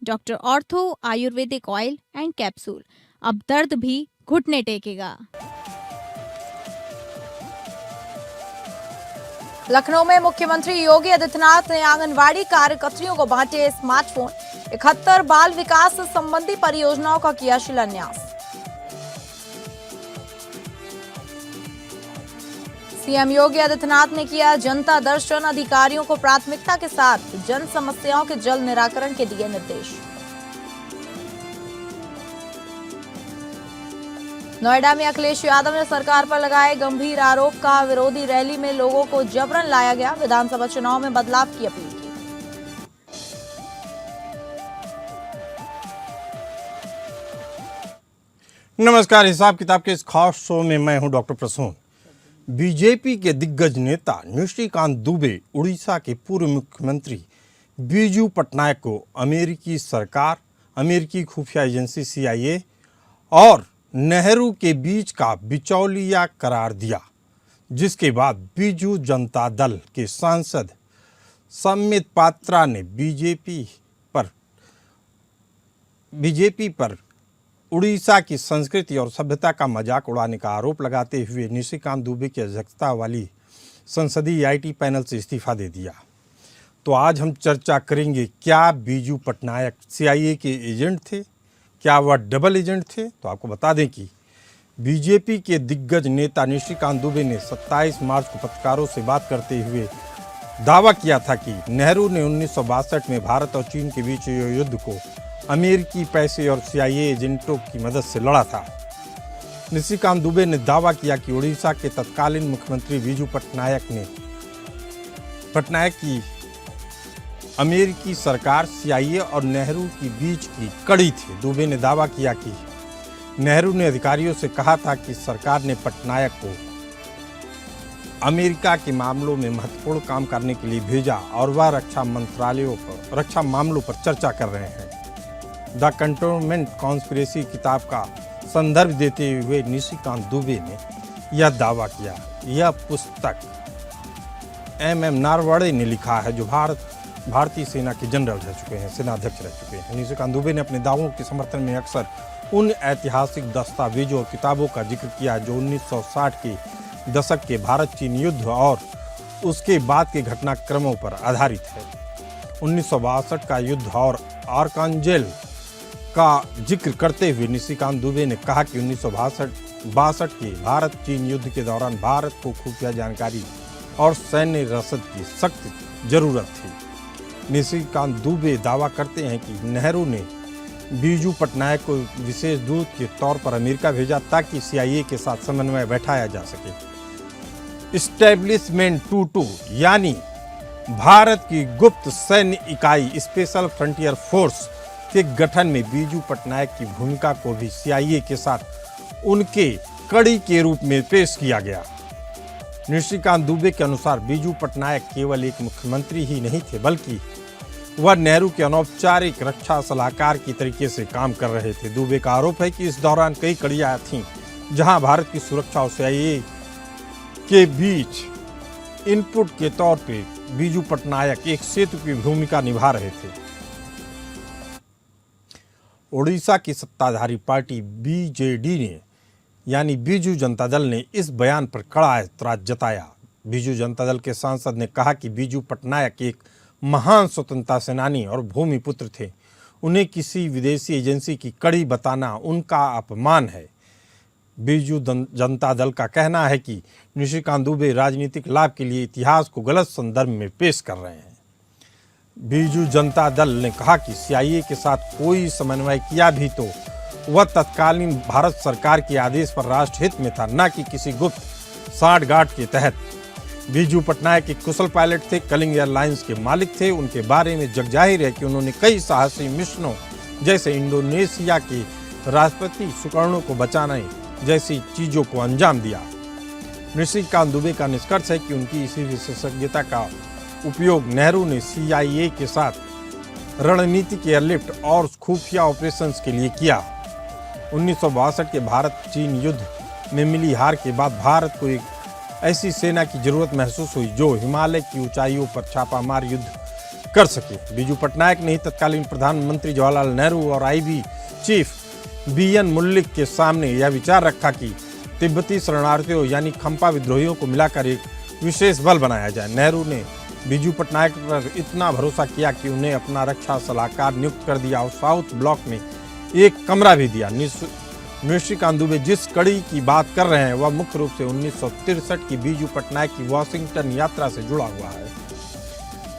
Doctor ortho Ayurvedic oil and capsule. अब दर्द भी घुटने टेकेगा। लखनऊ में मुख्यमंत्री योगी आदित्यनाथ ने आंगनवाड़ी कार्यकर्तियों को बांटे स्मार्टफोन। 71 बाल विकास संबंधी परियोजनाओं का किया शिलान्यास। सीएम योगी आदित्यनाथ ने किया जनता दर्शन। अधिकारियों को प्राथमिकता के साथ जन समस्याओं के जल्द निराकरण के दिए निर्देश। नोएडा में अखिलेश यादव ने सरकार पर लगाए गंभीर आरोप का। विरोधी रैली में लोगों को जबरन लाया गया। विधानसभा चुनाव में बदलाव की अपील की। नमस्कार, हिसाब किताब के इस खास शो में मैं हूं डॉक्टर प्रसून। बीजेपी के दिग्गज नेता निशिकांत दुबे उड़ीसा के पूर्व मुख्यमंत्री बीजू पटनायक को अमेरिकी सरकार, अमेरिकी खुफिया एजेंसी CIA और नेहरू के बीच का बिचौलिया करार दिया, जिसके बाद बीजू जनता दल के सांसद सम्मित पात्रा ने बीजेपी पर उड़ीसा की संस्कृति और सभ्यता का मजाक उड़ाने का आरोप लगाते हुए निशिकांत दुबे की अध्यक्षता वाली संसदीय IT पैनल से इस्तीफा दे दिया। तो आज हम चर्चा करेंगे, क्या बीजू पटनायक CIA के एजेंट थे, क्या वह डबल एजेंट थे। तो आपको बता दें कि बीजेपी के दिग्गज नेता निशिकांत दुबे ने 27 मार्च को पत्रकारों से बात करते हुए दावा किया था कि नेहरू ने 1962 में भारत और चीन के बीच युद्ध को अमेरिकी पैसे और CIA एजेंटों की मदद से लड़ा था। निशिकांत दुबे ने दावा किया कि उड़ीसा के तत्कालीन मुख्यमंत्री बीजू पटनायक की अमेरिकी सरकार CIA और नेहरू के बीच की कड़ी थी। दुबे ने दावा किया कि नेहरू ने अधिकारियों से कहा था कि सरकार ने पटनायक को अमेरिका के मामलों में महत्वपूर्ण काम करने के लिए भेजा और वह रक्षा मामलों पर चर्चा कर रहे हैं। द कंटोनमेंट कॉन्स्पिरेसी किताब का संदर्भ देते हुए निशिकांत दुबे ने यह दावा किया। यह पुस्तक MM नारवणे ने लिखा है, जो भारतीय सेना के जनरल रह चुके हैं, सेनाध्यक्ष रह चुके हैं। निशिकांत दुबे ने अपने दावों के समर्थन में अक्सर उन ऐतिहासिक दस्तावेजों और किताबों का जिक्र किया जो 1960 के दशक के भारत चीन युद्ध और उसके बाद के घटनाक्रमों पर आधारित है। 1962 का युद्ध और आर्कांजेल का जिक्र करते हुए निशिकांत दुबे ने कहा कि 1962 के भारत चीन युद्ध के दौरान भारत को खुफिया जानकारी और सैन्य रसद की सख्त जरूरत थी। निशिकांत दुबे दावा करते हैं कि नेहरू ने बीजू पटनायक को विशेष दूत के तौर पर अमेरिका भेजा ताकि CIA के साथ समन्वय बैठाया जा सके। इस्टेब्लिशमेंट 22 यानी भारत की गुप्त सैन्य इकाई स्पेशल फ्रंटियर फोर्स के गठन में बीजू पटनायक की भूमिका को भी CIA के साथ उनके कड़ी के रूप में पेश किया गया। निशिकांत दुबे के अनुसार बीजू पटनायक केवल एक मुख्यमंत्री ही नहीं थे, बल्कि वह नेहरू के अनौपचारिक रक्षा सलाहकार की तरीके से काम कर रहे थे। दुबे का आरोप है कि इस दौरान कई कड़ियां थीं जहां भारत की सुरक्षा और CIA के बीच इनपुट के तौर पे बीजू पटनायक एक सेतु की भूमिका निभा रहे थे। उड़ीसा की सत्ताधारी पार्टी BJD ने यानी बीजू जनता दल ने इस बयान पर कड़ा ऐतराज जताया। बीजू जनता दल के सांसद ने कहा कि बीजू पटनायक एक महान स्वतंत्रता सेनानी और भूमिपुत्र थे। उन्हें किसी विदेशी एजेंसी की कड़ी बताना उनका अपमान है। बीजू जनता दल का कहना है कि निशिकांत दुबे राजनीतिक लाभ के लिए इतिहास को गलत संदर्भ में पेश कर रहे हैं। बीजू जनता दल ने कहा कि CIA के साथ कोई समन्वय किया भी तो वह तत्कालीन भारत सरकार के आदेश पर राष्ट्रहित में था, न कि किसी गुप्त साठगांठ के तहत। बीजू पटनायक एक कुशल पायलट थे, कलिंग एयरलाइंस के मालिक थे। उनके बारे में जगजाहिर है कि उन्होंने कई साहसी मिशनों जैसे इंडोनेशिया के राष्ट्रपति सुकर्णो को बचाने जैसी चीजों को अंजाम दिया। निशिकांत दुबे का निष्कर्ष है कि उनकी इसी विशेषज्ञता का उपयोग नेहरू ने CIA के साथ रणनीतिक एयरलिफ्ट और खुफिया ऑपरेशंस के लिए किया। 1962 के भारत चीन युद्ध में मिली हार के बाद भारत को एक ऐसी सेना की जरूरत महसूस हुई जो हिमालय की ऊंचाइयों पर छापामार युद्ध कर सके। बीजू पटनायक ने ही तत्कालीन प्रधानमंत्री जवाहरलाल नेहरू और आईबी चीफ बीएन मुल्लिक के सामने यह विचार रखा कि तिब्बती शरणार्थियों यानी खंपा विद्रोहियों को मिलाकर एक विशेष बल बनाया जाए। नेहरू ने बीजू पटनायक पर इतना भरोसा किया कि उन्हें अपना रक्षा सलाहकार नियुक्त कर दिया और साउथ ब्लॉक में एक कमरा भी दिया। निशिकांत दुबे जिस कड़ी की बात कर रहे हैं वह मुख्य रूप से 1963 की बीजू पटनायक की वॉशिंगटन यात्रा से जुड़ा हुआ है।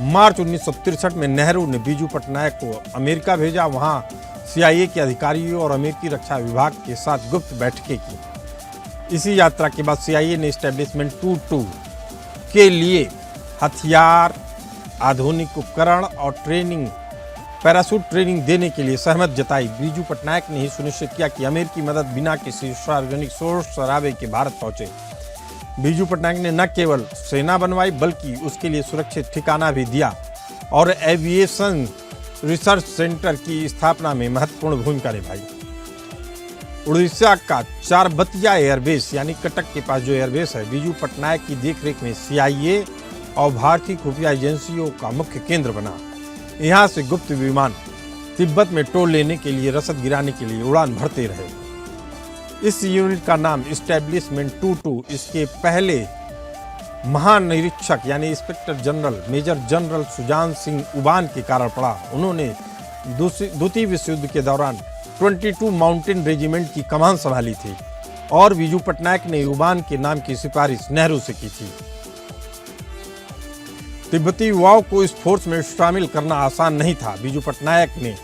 मार्च 1963 में नेहरू ने बीजू पटनायक को अमेरिका भेजा। वहां CIA के अधिकारियों और अमेरिकी रक्षा विभाग के साथ गुप्त बैठकें की। इसी यात्रा के बाद CIA ने एस्टेब्लिशमेंट 22 के लिए हथियार, आधुनिक उपकरण और पैराशूट ट्रेनिंग देने के लिए सहमत जताई। बीजू पटनायक ने ही सुनिश्चित किया कि अमेरिकी मदद बिना किसी सार्वजनिक शोर शराबे के भारत पहुंचे। बीजू पटनायक ने न केवल सेना बनवाई बल्कि उसके लिए सुरक्षित ठिकाना भी दिया और एविएशन रिसर्च सेंटर की स्थापना में महत्वपूर्ण भूमिका निभाई। उड़ीसा का चारबतिया एयरबेस यानी कटक के पास जो एयरबेस है, बीजू पटनायक की देखरेख में CIA और भारतीय खुफिया एजेंसियों का मुख्य केंद्र बना। यहाँ से गुप्त विमान तिब्बत में टोल लेने के लिए, रसद गिराने के लिए उड़ान भरते रहे। इस यूनिट का नाम एस्टेब्लिशमेंट 22 इसके पहले महानिरीक्षक यानी inspector general major general Sujan Singh Uban के कारण पड़ा। उन्होंने द्वितीय विश्व युद्ध के दौरान 22 माउंटेन रेजिमेंट की कमान संभाली थी और बीजू पटनायक ने उबान के नाम की सिफारिश नेहरू से की थी। तिब्बती युवाओं को इस फोर्स में शामिल करना आसान नहीं था। बीजू पटनायक ने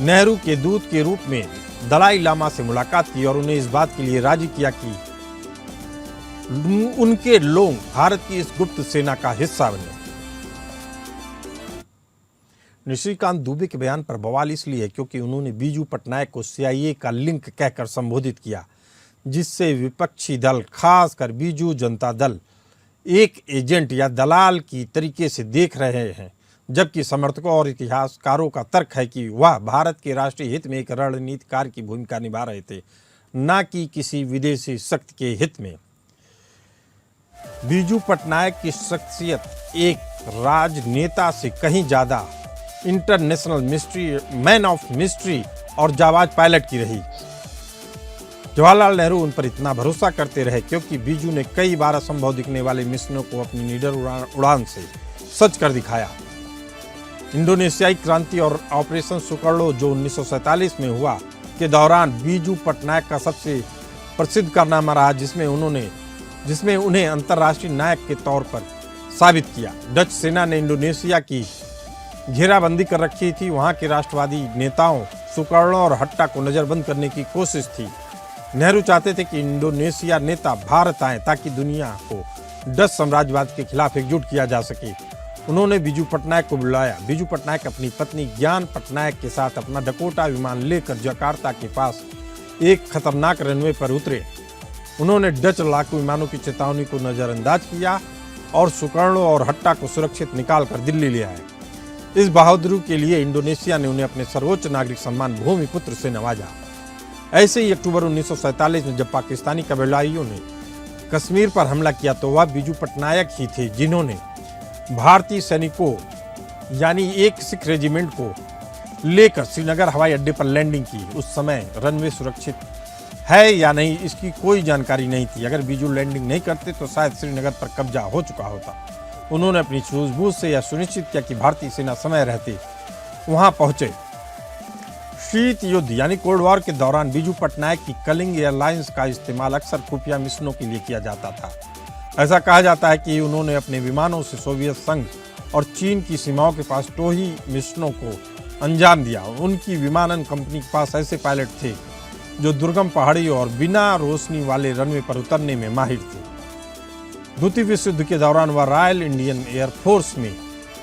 नेहरू के दूत के रूप में दलाई लामा से मुलाकात की और उन्हें इस बात के लिए राजी किया कि उनके लोग भारत की इस गुप्त सेना का हिस्सा बने। निशिकांत दुबे के बयान पर बवाल इसलिए क्योंकि उन्होंने बीजू पटनायक को CIA का लिंक कहकर संबोधित किया, जिससे विपक्षी दल खासकर बीजू जनता दल एक एजेंट या दलाल की तरीके से देख रहे हैं, जबकि समर्थकों और इतिहासकारों का तर्क है कि वह भारत के राष्ट्रीय हित में एक रणनीतिकार की भूमिका निभा रहे थे, न कि किसी विदेशी शक्ति के हित में। बीजू पटनायक की शख्सियत एक राजनेता से कहीं ज्यादा इंटरनेशनल मैन ऑफ मिस्ट्री और जाबाज पायलट की रही। जवाहरलाल नेहरू उन पर इतना भरोसा करते रहे क्योंकि बीजू ने कई बार असंभव दिखने वाले मिशनों को अपनी निडर उड़ान से सच कर दिखाया। इंडोनेशियाई क्रांति और ऑपरेशन सुकर्णो जो 1947 में हुआ के दौरान बीजू पटनायक का सबसे प्रसिद्ध कारनामा रहा, जिसमें उन्हें अंतर्राष्ट्रीय नायक के तौर पर साबित किया। डच सेना ने इंडोनेशिया की घेराबंदी कर रखी थी। वहां के राष्ट्रवादी नेताओं सुकर्णो और हट्टा को नजरबंद करने की कोशिश थी। नेहरू चाहते थे कि इंडोनेशिया नेता भारत आए ताकि दुनिया को डच साम्राज्यवाद के खिलाफ एकजुट किया जा सके। उन्होंने बीजू पटनायक को बुलाया। बीजू पटनायक अपनी पत्नी ज्ञान पटनायक के साथ अपना डकोटा विमान लेकर जकार्ता के पास एक खतरनाक रनवे पर उतरे। उन्होंने डच लड़ाकू विमानों की चेतावनी को नजरअंदाज किया और सुकर्णो और हट्टा को सुरक्षित निकालकर दिल्ली ले आए। इस बहादुरी के लिए इंडोनेशिया ने उन्हें अपने सर्वोच्च नागरिक सम्मान भूमिपुत्र से नवाजा। ऐसे ही अक्टूबर 1947 में जब पाकिस्तानी कबीलाइयों ने कश्मीर पर हमला किया तो वह बीजू पटनायक ही थे जिन्होंने भारतीय सैनिकों यानी एक सिख रेजिमेंट को लेकर श्रीनगर हवाई अड्डे पर लैंडिंग की। उस समय रनवे सुरक्षित है या नहीं इसकी कोई जानकारी नहीं थी। अगर बीजू लैंडिंग नहीं करते तो शायद श्रीनगर पर कब्जा हो चुका होता। उन्होंने अपनी सूझबूझ से यह सुनिश्चित किया कि भारतीय सेना समय रहते वहां पहुंचे। शीत युद्ध यानी कोल्ड वॉर के दौरान बीजू पटनायक की कलिंग एयरलाइंस का इस्तेमाल अक्सर खुफिया मिशनों के लिए किया जाता था। ऐसा कहा जाता है कि उन्होंने अपने विमानों से सोवियत संघ और चीन की सीमाओं के पास टोही मिशनों को अंजाम दिया। उनकी विमानन कंपनी के पास ऐसे पायलट थे जो दुर्गम पहाड़ियों और बिना रोशनी वाले रनवे पर उतरने में माहिर थे। द्वितीय विश्व युद्ध के दौरान वह रॉयल इंडियन एयरफोर्स में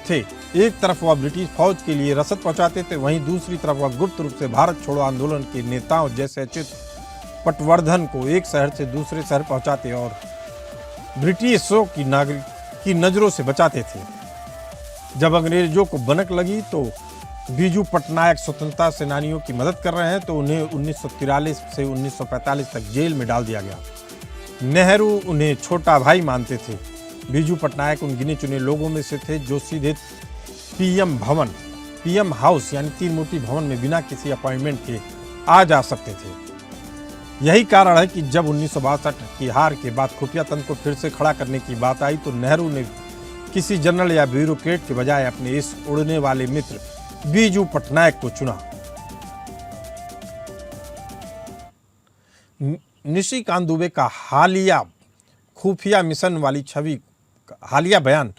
थे। एक तरफ वह ब्रिटिश फौज के लिए रसद पहुंचाते थे, वहीं दूसरी तरफ वह गुप्त रूप से भारत छोड़ो आंदोलन के नेताओं जैसे अच्युत पटवर्धन को एक शहर से दूसरे शहर पहुंचाते और ब्रिटिशों की नजरों से बचाते थे। जब अंग्रेजों को भनक लगी तो बीजू पटनायक स्वतंत्रता सेनानियों की मदद कर रहे हैं तो उन्हें 1943 से 1945 तक जेल में डाल दिया गया। नेहरू उन्हें छोटा भाई मानते थे। बीजू पटनायक उन गिने चुने लोगों में से थे जो सीधे पीएम हाउस यानी तीन मूर्ति भवन में बिना किसी अपॉइंटमेंट के आ जा सकते थे। यही कारण है कि जब 1962 की हार के बाद खुफिया तंत्र को फिर से खड़ा करने की बात आई तो नेहरू ने किसी जनरल या ब्यूरोक्रेट के बजाय अपने इस उड़ने वाले मित्र बीजू पटनायक को चुना। निशिकांत दुबे का हालिया खुफिया मिशन वाली छवि, हालिया बयान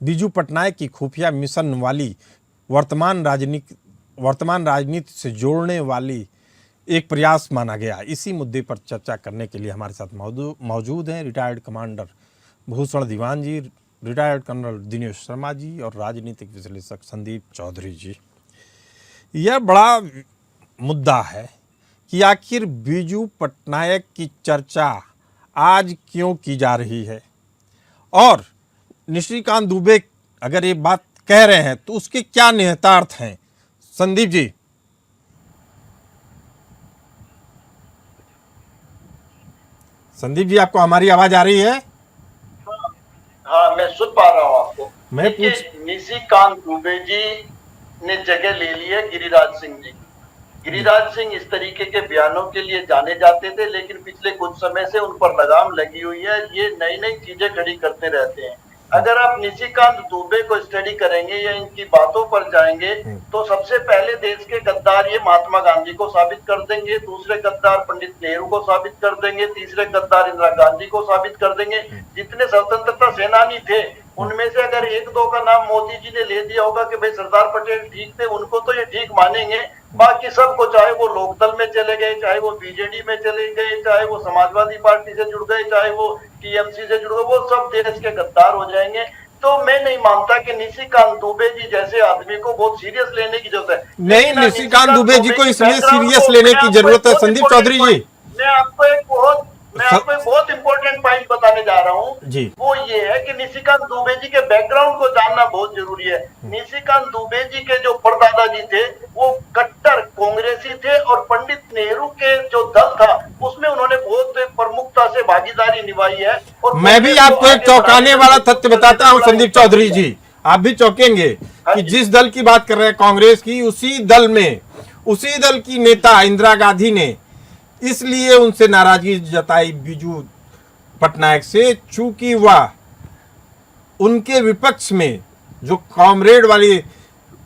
बीजू पटनायक की खुफिया मिशन वाली वर्तमान राजनीति से जोड़ने वाली एक प्रयास माना गया। इसी मुद्दे पर चर्चा करने के लिए हमारे साथ मौजूद हैं रिटायर्ड कमांडर भूषण दीवान जी, रिटायर्ड कर्नल दिनेश शर्मा जी और राजनीतिक विश्लेषक संदीप चौधरी जी। यह बड़ा मुद्दा है कि आखिर बीजू पटनायक की चर्चा आज क्यों की जा रही है और निशिकांत दुबे अगर ये बात कह रहे हैं तो उसके क्या निहितार्थ हैं। संदीप जी। संदीप जी, आपको हमारी आवाज आ रही है? हाँ, मैं सुन पा रहा हूँ आपको। मैं पूछ निशिकांत दुबे जी ने जगह ले ली है गिरिराज सिंह जी। गिरिराज सिंह इस तरीके के बयानों के लिए जाने जाते थे, लेकिन पिछले कुछ समय से उन पर लगाम लगी हुई है। ये नई नई चीजें खड़ी करते रहते हैं। अगर आप निशिकांत दुबे को स्टडी करेंगे या इनकी बातों पर जाएंगे तो सबसे पहले देश के गद्दार ये महात्मा गांधी को साबित कर देंगे, दूसरे गद्दार पंडित नेहरू को साबित कर देंगे, तीसरे गद्दार इंदिरा गांधी को साबित कर देंगे। जितने स्वतंत्रता सेनानी थे उनमें से अगर एक दो का नाम मोदी जी ने ले दिया होगा कि भाई सरदार पटेल ठीक थे, उनको तो ये ठीक मानेंगे। बाकी सबको, चाहे वो लोकदल में चले गए, चाहे वो बीजेडी में चले गए, चाहे वो समाजवादी पार्टी से जुड़ गए, चाहे वो टीएमसी से जुड़ गए, वो सब देश के गद्दार हो जाएंगे। तो मैं नहीं मानता कि निशिकांत दुबे जी जैसे आदमी को बहुत सीरियस लेने की जरूरत है। नहीं, निशिकांत दुबे जी को इसलिए सीरियस लेने की जरूरत है संदीप चौधरी जी। मैं आपको एक बहुत इंपॉर्टेंट पॉइंट बताने जा रहा हूँ। वो ये है कि निशिकांत दुबे जी के बैकग्राउंड को जानना बहुत जरूरी है। निशिकांत दुबे जी के जो परदादा जी थे वो कट्टर कांग्रेसी थे और पंडित नेहरू के जो दल था उसमें उन्होंने बहुत प्रमुखता से भागीदारी निभाई है। और मैं भी आपको एक चौंकाने वाला तथ्य बताता हूँ संदीप चौधरी जी, आप भी चौंकेंगे कि जिस दल की बात कर रहे हैं कांग्रेस की, उसी दल की नेता इंदिरा गांधी ने इसलिए उनसे नाराजगी जताई बीजू पटनायक से, चूंकि वह उनके विपक्ष में जो कॉमरेड वाली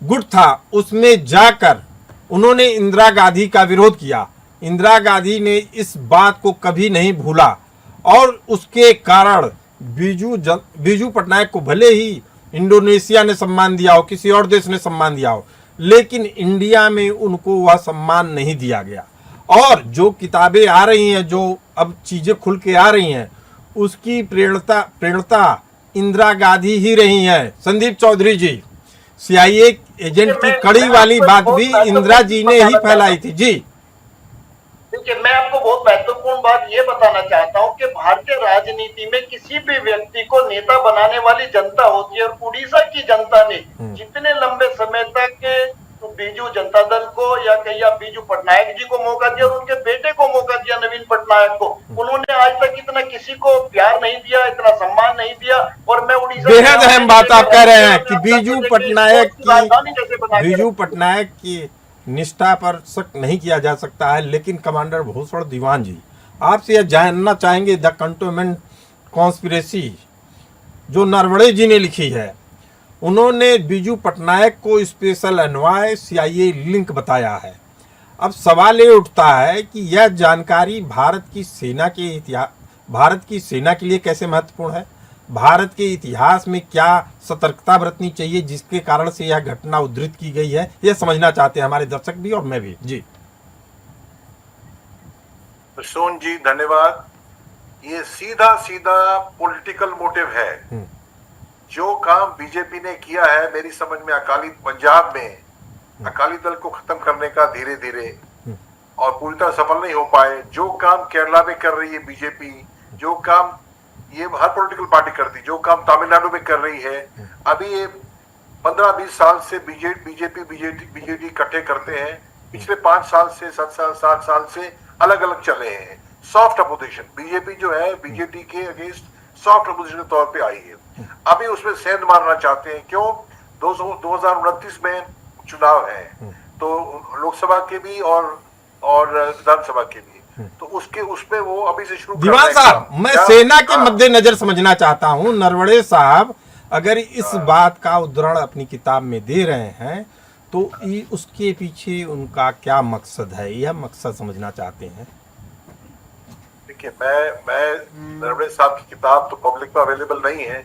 गुट था उसमें जाकर उन्होंने इंदिरा गांधी का विरोध किया। इंदिरा गांधी ने इस बात को कभी नहीं भूला और उसके कारण बीजू पटनायक को भले ही इंडोनेशिया ने सम्मान दिया हो, किसी और देश ने सम्मान दिया हो, लेकिन इंडिया में उनको वह सम्मान नहीं दिया गया। और जो किताबें आ रही हैं, जो अब चीजें खुल के आ रही हैं, उसकी प्रेरणा इंदिरा गांधी ही रही है। संदीप चौधरी जी, सीआईए एजेंट की कड़ी वाली बात भी इंदिरा जी ने ही फैलाई थी। जी देखिए, मैं आपको बहुत महत्वपूर्ण बात ये बताना चाहता हूँ कि भारतीय राजनीति में किसी भी व्यक्ति को नेता बनाने वाली जनता होती है। और उड़ीसा की जनता ने जितने लंबे समय तक बीजू जनता दल को या कहिए बीजू पटनायक जी को मौका दिया और उनके बेटे को मौका दिया नवीन पटनायक को, उन्होंने आज तक इतना किसी को प्यार नहीं दिया, इतना सम्मान नहीं दिया। और मैं उड़ीसा बेहद अहम बात आप कह रहे हैं कि बीजू पटनायक की निष्ठा पर शक नहीं किया जा सकता है। लेकिन कमांडर भूषण दीवान जी, आपसे यह जानना चाहेंगे द कंटोनमेंट कॉन्स्पिरेसी जो नरवणे जी ने लिखी है, उन्होंने बीजू पटनायक को स्पेशल एनवाय सीआईए लिंक बताया है। अब सवाल ये उठता है कि यह जानकारी भारत की सेना के लिए कैसे महत्वपूर्ण है, भारत के इतिहास में क्या सतर्कता बरतनी चाहिए जिसके कारण से यह घटना उद्धृत की गई है, यह समझना चाहते हैं हमारे दर्शक भी और मैं भी। जी सोन जी, धन्यवाद। ये सीधा पॉलिटिकल मोटिव है। जो काम बीजेपी ने किया है, मेरी समझ में पंजाब में अकाली दल को खत्म करने का धीरे धीरे और पूरी तरह सफल नहीं हो पाए, जो काम केरला में कर रही है बीजेपी, जो काम ये हर पॉलिटिकल पार्टी करती, जो काम तमिलनाडु में कर रही है, अभी ये 15-20 साल से बीजेडी इकट्ठे करते हैं। पिछले 5 साल से 7 साल से अलग अलग चले हैं। सॉफ्ट अपोजिशन बीजेपी जो है बीजेडी के अगेंस्ट सॉफ्ट अपोजिशन के तौर पे आई है। अभी उसमें सेंध मारना चाहते हैं। क्यों? 2029 में चुनाव है, तो लोकसभा के भी और विधानसभा के भी, तो उसमें वो अभी से शुरू दीवान साहब, मैं सेना के मद्देनजर समझना चाहता हूं, नरवणे साहब अगर इस बात का उद्धरण अपनी किताब में दे रहे हैं तो उसके पीछे उनका क्या मकसद है, यह मकसद समझना चाहते हैं। देखिए, मैं नरवणे साहब की किताब तो पब्लिक में अवेलेबल नहीं है,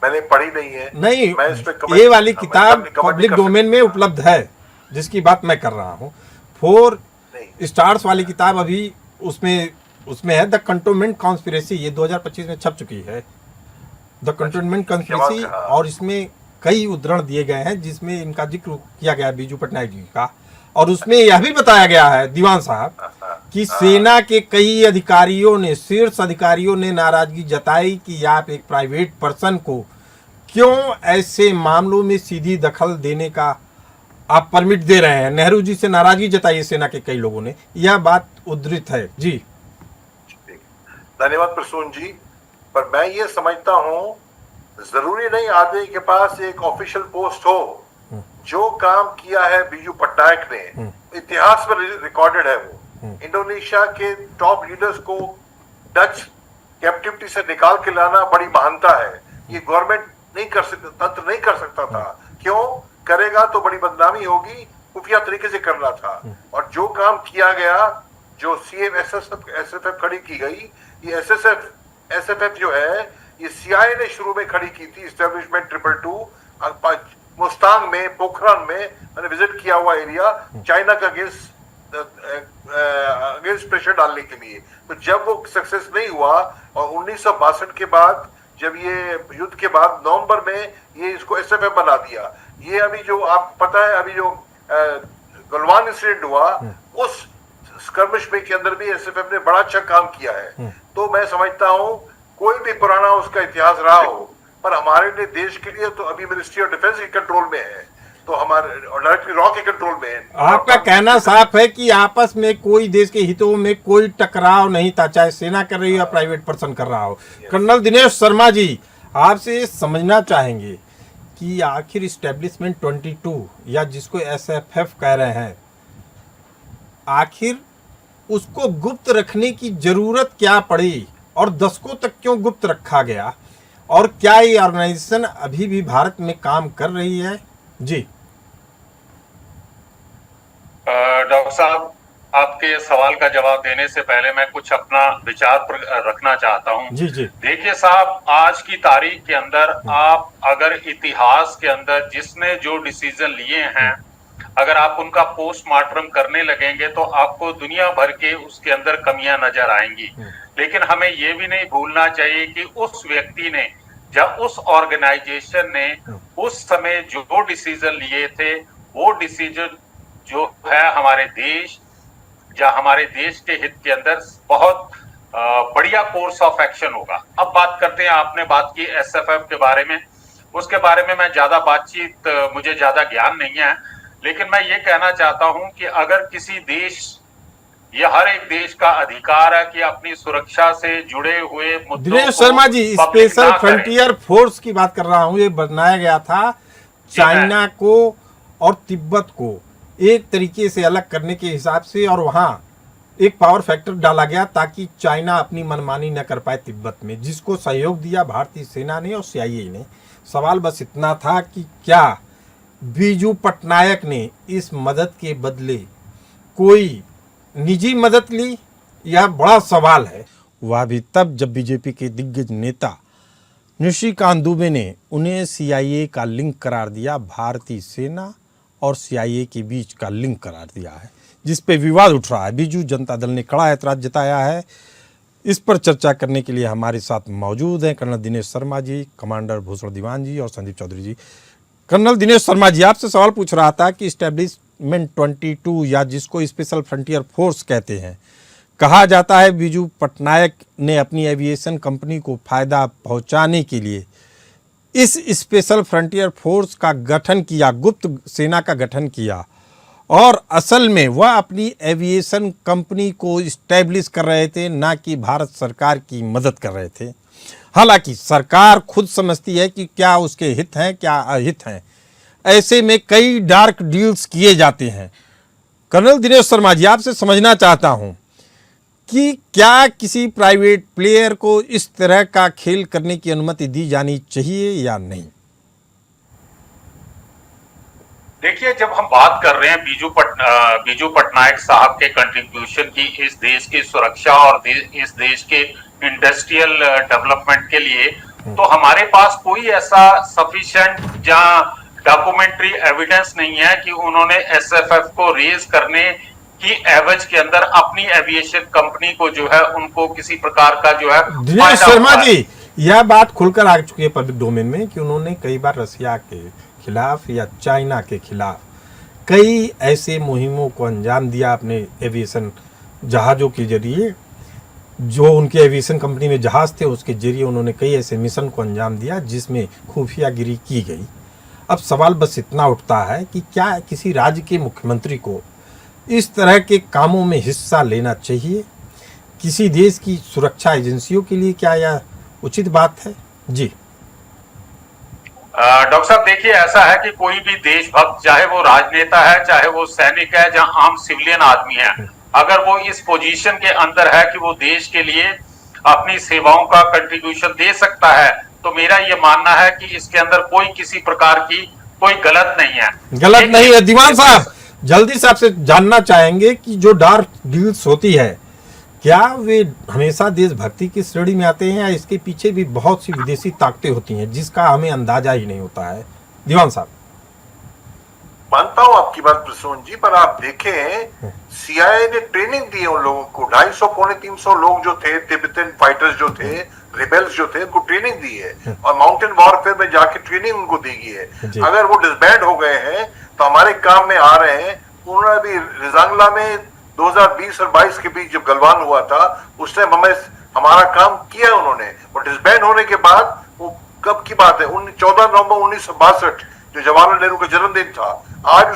मैंने पढ़ी नहीं है। नहीं, मैं इस पे ये वाली किताब पब्लिक डोमेन में उपलब्ध है जिसकी बात मैं कर रहा हूँ। 4 स्टार्स वाली किताब अभी उसमें है द कंटोनमेंट कॉन्स्पिरेसी, ये 2025 में छप चुकी है, द कंटोनमेंट कॉन्स्पिरेसी, और इसमें कई उद्धरण दिए गए हैं जिसमें इनका जिक्र किया गया है बीजू पटनायक जी का, और उसमें यह भी बताया गया है दीवान साहब कि सेना के कई अधिकारियों ने, शीर्ष अधिकारियों ने नाराजगी जताई कि आप एक प्राइवेट पर्सन को क्यों ऐसे मामलों में सीधी दखल देने का आप परमिट दे रहे हैं। नेहरू जी से नाराजगी जताई सेना के कई लोगों ने, यह बात उद्धृत है जी। धन्यवाद प्रसून जी, पर मैं ये समझता हूँ जरूरी नहीं आदमी के पास एक ऑफिशियल पोस्ट हो। जो काम किया है बीजू पटनायक ने इतिहास में रिकॉर्डेड है। वो इंडोनेशिया के टॉप लीडर्स को डच कैप्टिविटी से निकाल के लाना बड़ी महानता है। ये गवर्नमेंट नहीं कर सकता, तंत्र नहीं कर सकता था। क्यों करेगा तो बड़ी बदनामी होगी, खुफिया तरीके से करना था। और जो काम किया गया, जो SFF खड़ी की गई, ये SFF जो है ये CIA ने शुरू में खड़ी की थी, एस्टेब्लिशमेंट 222 मुस्तांग में, पोखरान में मैंने विजिट किया हुआ एरिया, चाइना का अगेंस्ट प्रेशर डालने के लिए। तो जब वो सक्सेस नहीं हुआ और 1962 के बाद, जब ये युद्ध के बाद नवंबर में ये इसको SFF बना दिया। ये अभी जो आपको पता है, अभी जो गलवान इंसिडेंट हुआ, उस स्कर्मिश में के अंदर भी SFF ने बड़ा अच्छा काम किया है। तो मैं समझता हूँ कोई भी पुराना उसका इतिहास रहा हो, पर हमारे लिए देश के लिए तो अभी मिनिस्ट्री ऑफ डिफेंस के कंट्रोल में है, तो हमारे डायरेक्टली रॉ के कंट्रोल में है। आपका कहना साफ है कि आपस में कोई देश के हितों में कोई टकराव नहीं था, चाहे सेना कर रही हो या प्राइवेट पर्सन कर रहा हो। कर्नल दिनेश शर्मा जी, आपसे समझना चाहेंगे कि आखिर इस्टेब्लिशमेंट 22 या जिसको SFF कह रहे हैं, आखिर उसको गुप्त रखने की जरूरत क्या पड़ी और दशकों तक क्यों गुप्त रखा गया, और क्या ये ऑर्गेनाइजेशन अभी भी भारत में काम कर रही है? जी डॉक्टर साहब, आपके सवाल का जवाब देने से पहले मैं कुछ अपना विचार रखना चाहता हूं। जी जी। देखिए साहब, आज की तारीख के अंदर आप अगर इतिहास के अंदर जिसने जो डिसीजन लिए हैं, अगर आप उनका पोस्टमार्टम करने लगेंगे तो आपको दुनिया भर के उसके अंदर कमियां नजर आएंगी। लेकिन हमें ये भी नहीं भूलना चाहिए कि उस व्यक्ति ने, जब उस ऑर्गेनाइजेशन ने उस समय जो डिसीजन लिए थे, वो डिसीजन जो है हमारे देश या हमारे देश के हित के अंदर बहुत बढ़िया कोर्स ऑफ एक्शन होगा। अब बात करते हैं, आपने बात की SFF के बारे में, उसके बारे में मैं ज्यादा बातचीत, मुझे ज्यादा ज्ञान नहीं है, लेकिन मैं ये कहना चाहता हूं कि अगर किसी देश, ये हर एक देश का अधिकार है कि अपनी सुरक्षा से जुड़े हुए मुद्दों Dinesh Sharma ji, special frontier force की बात कर रहा हूं, ये बनाया गया था चाइना को और तिब्बत को एक तरीके से अलग करने के हिसाब से, और वहां एक पावर फैक्टर डाला गया ताकि चाइना अपनी मनमानी न कर पाए तिब्बत में, जिसको सहयोग दिया भारतीय सेना ने और CIA ने। सवाल बस इतना था कि क्या बीजू पटनायक ने इस मदद के बदले कोई निजी मदद ली, यह बड़ा सवाल है। वह भी तब जब बीजेपी के दिग्गज नेता निशिकांत दुबे ने उन्हें CIA का लिंक करार दिया, भारतीय सेना और CIA के बीच का लिंक करार दिया है, जिस पे विवाद उठ रहा है। बीजू जनता दल ने कड़ा ऐतराज जताया है। इस पर चर्चा करने के लिए हमारे साथ मौजूद हैं कर्नल दिनेश शर्मा जी, कमांडर भूषण दीवान जी और संदीप चौधरी जी। कर्नल दिनेश शर्मा जी, आपसे सवाल पूछ रहा था कि इस्टेब्लिशमेंट 22 या जिसको स्पेशल फ्रंटियर फोर्स कहते हैं, कहा जाता है बीजू पटनायक ने अपनी एविएशन कंपनी को फायदा पहुंचाने के लिए इस स्पेशल फ्रंटियर फोर्स का गठन किया, गुप्त सेना का गठन किया, और असल में वह अपनी एविएशन कंपनी को इस्टेब्लिश कर रहे थे, ना कि भारत सरकार की मदद कर रहे थे। हालांकि सरकार खुद समझती है कि क्या उसके हित हैं, क्या अहित हैं। ऐसे में कई डार्क डील्स किए जाते हैं। कर्नल दिनेश शर्मा जी, आपसे समझना चाहता हूं कि क्या किसी प्राइवेट प्लेयर को इस तरह का खेल करने की अनुमति दी जानी चाहिए या नहीं? देखिए, जब हम बात कर रहे हैं बीजू पटनायक साहब के कंट्रीब्यूशन की इस देश की सुरक्षा और इस देश के इंडस्ट्रियल डेवलपमेंट के लिए, तो हमारे पास कोई ऐसा सफिशिएंट जहां डॉक्यूमेंट्री एविडेंस नहीं है कि उन्होंने एसएफएफ को रेज करने की एवज के अंदर अपनी एविएशन कंपनी को जो है उनको किसी प्रकार का जो है दिनेश शर्मा जी, यह बात खुलकर आ चुकी है पब्लिक डोमेन में कि उन्होंने कई बार रसिया के खिलाफ या चाइना के खिलाफ कई ऐसे मुहिमों को अंजाम दिया अपने एविएशन जहाज़ों के जरिए। जो उनके एविएशन कंपनी में जहाज़ थे उसके जरिए उन्होंने कई ऐसे मिशन को अंजाम दिया जिसमें खुफियागिरी की गई। अब सवाल बस इतना उठता है कि क्या किसी राज्य के मुख्यमंत्री को इस तरह के कामों में हिस्सा लेना चाहिए? किसी देश की सुरक्षा एजेंसियों के लिए क्या यह उचित बात है? जी डॉक्टर साहब, देखिए, ऐसा है कि कोई भी देशभक्त, चाहे वो राजनेता है, चाहे वो सैनिक है, जहां आम सिविलियन आदमी है, अगर वो इस पोजीशन के अंदर है कि वो देश के लिए अपनी सेवाओं का कंट्रीब्यूशन दे सकता है, तो मेरा ये मानना है कि इसके अंदर कोई किसी प्रकार की कोई गलत नहीं है। गलत नहीं है। दीवान साहब, जल्दी से आपसे जानना चाहेंगे कि जो डार्क डील्स होती है, क्या वे हमेशा देशभक्ति की श्रेणी में आते हैं या इसके पीछे भी बहुत सी विदेशी ताकतें होती हैं जिसका हमें अंदाजा ही नहीं होता है? दीवान साहब। मानता हूं आपकी बात प्रसून जी, पर आप देखें सीआईए ने ट्रेनिंग दी है उन लोगों को। 250 पौने 300 लोग जो थे, तिब्बतन फाइटर्स जो थे, रिबेल्स जो थे, उनको ट्रेनिंग दी है और माउंटेन वॉरफेयर में जाके ट्रेनिंग उनको दी गई है। अगर वो डिसबैंड हो गए हैं तो हमारे काम में आ रहे हैं। उन्होंने अभी रिजांगला में 2020 और 22 के बीच जब गलवान हुआ था उस टाइम हमारा काम किया उन्होंने। और डिसबैंड होने के बाद, वो कब की बात है, 14 नवंबर 1962 जो जवाहरलाल नेहरू का जन्मदिन था, आज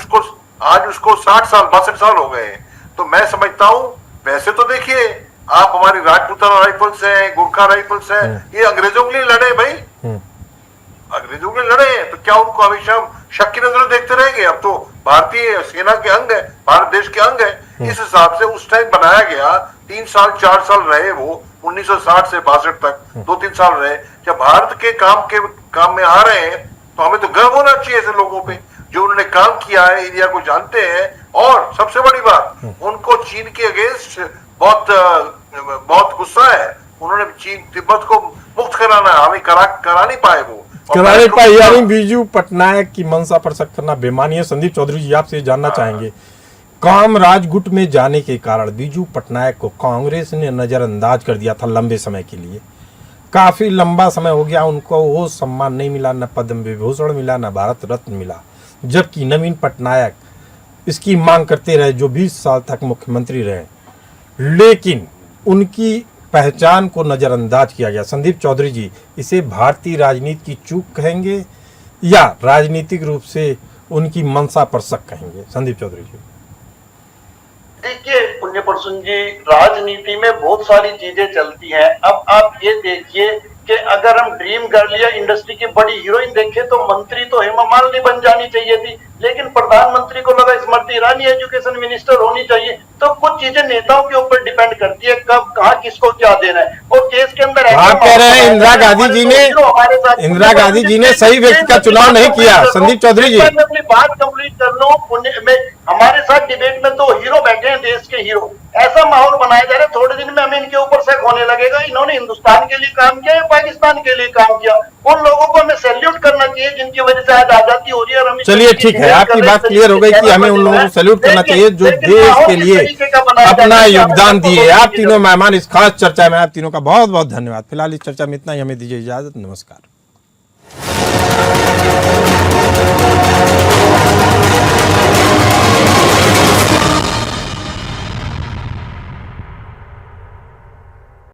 उसको 60 साल 62 साल हो गए हैं। तो मैं समझता हूं, वैसे तो देखिए आप हमारी राजपूताना राइफल्स हैं, गुरखा राइफल्स हैं, ये अंग्रेजों के लिए लड़े भाई, अंग्रेजों के लिए लड़े हैं, तो क्या उनको हमेशा हम शक की नजर देखते रहेंगे? अब तो भारतीय सेना के अंग है, भारत देश के अंग है। इस हिसाब से उस टाइम बनाया गया, 3 साल 4 साल रहे वो, 1960 से 62 तक 2-3 साल रहे। जब भारत के काम में आ रहे हैं तो हमें तो गर्व होना चाहिए ऐसे लोगों पे जो उन्होंने काम किया है, एरिया को जानते हैं। और सबसे बड़ी बात, उनको चीन के अगेंस्ट बहुत गुस्सा है। उन्होंने चीन तिब्बत को मुक्त कराना है, हमें करा नहीं पाए वो। कराने पाए, यानी बीजू पटनायक की मंशा पर शक करना बेमानी है। संदीप चौधरी जी, आपसे जानना चाहेंगे, कामराज गुट में जाने के कारण बीजू पटनायक को कांग्रेस ने नजरअंदाज कर दिया था लंबे समय के लिए। काफी लंबा समय हो गया, उनको वो सम्मान नहीं मिला, न पद्म विभूषण मिला, न भारत रत्न मिला, जबकि नवीन पटनायक इसकी मांग करते रहे जो 20 साल तक मुख्यमंत्री रहे, लेकिन उनकी पहचान को नजरअंदाज किया गया। संदीप चौधरी जी, इसे भारतीय राजनीति की चूक कहेंगे या राजनीतिक रूप से उनकी मंशा पर शक कहेंगे? संदीप चौधरी जी। देखिए पुण्य प्रसून जी, राजनीति में बहुत सारी चीजें चलती हैं। अब आप ये देखिए कि अगर हम ड्रीम गर्ल या इंडस्ट्री की बड़ी हीरोइन देखें तो मंत्री तो हेमा मालिनी बन जानी चाहिए थी, लेकिन प्रधानमंत्री को लगा स्मृति ईरानी एजुकेशन मिनिस्टर होनी चाहिए। तो कुछ चीजें नेताओं के ऊपर डिपेंड करती है कब कहाँ किसको क्या देना है। और केस के अंदर आप कह रहे हैं इंदिरा गांधी जी ने सही व्यक्ति का चुनाव नहीं किया। संदीप चौधरी जी, मैं अपनी बात कंप्लीट कर लूं। हमारे साथ डिबेट में 2 हीरो बैठे हैं, देश के हीरो। ऐसा माहौल बनाया जा रहा है, थोड़े दिन में हमें इनके ऊपर शक होने लगेगा इन्होंने हिंदुस्तान के लिए काम किया या पाकिस्तान के लिए काम किया। उन लोगों को हमें सैल्यूट करना चाहिए जिनकी वजह से आज आजादी हो रही है। और हम चलिए ठीक है, आपकी बात क्लियर हो गई कि हमें उन लोगों को सैल्यूट करना चाहिए जो देश के लिए अपना योगदान दिए। आप तीनों मेहमान इस खास चर्चा में, आप तीनों का बहुत बहुत धन्यवाद। फिलहाल इस चर्चा में इतना ही, हमें दीजिए इजाजत। नमस्कार।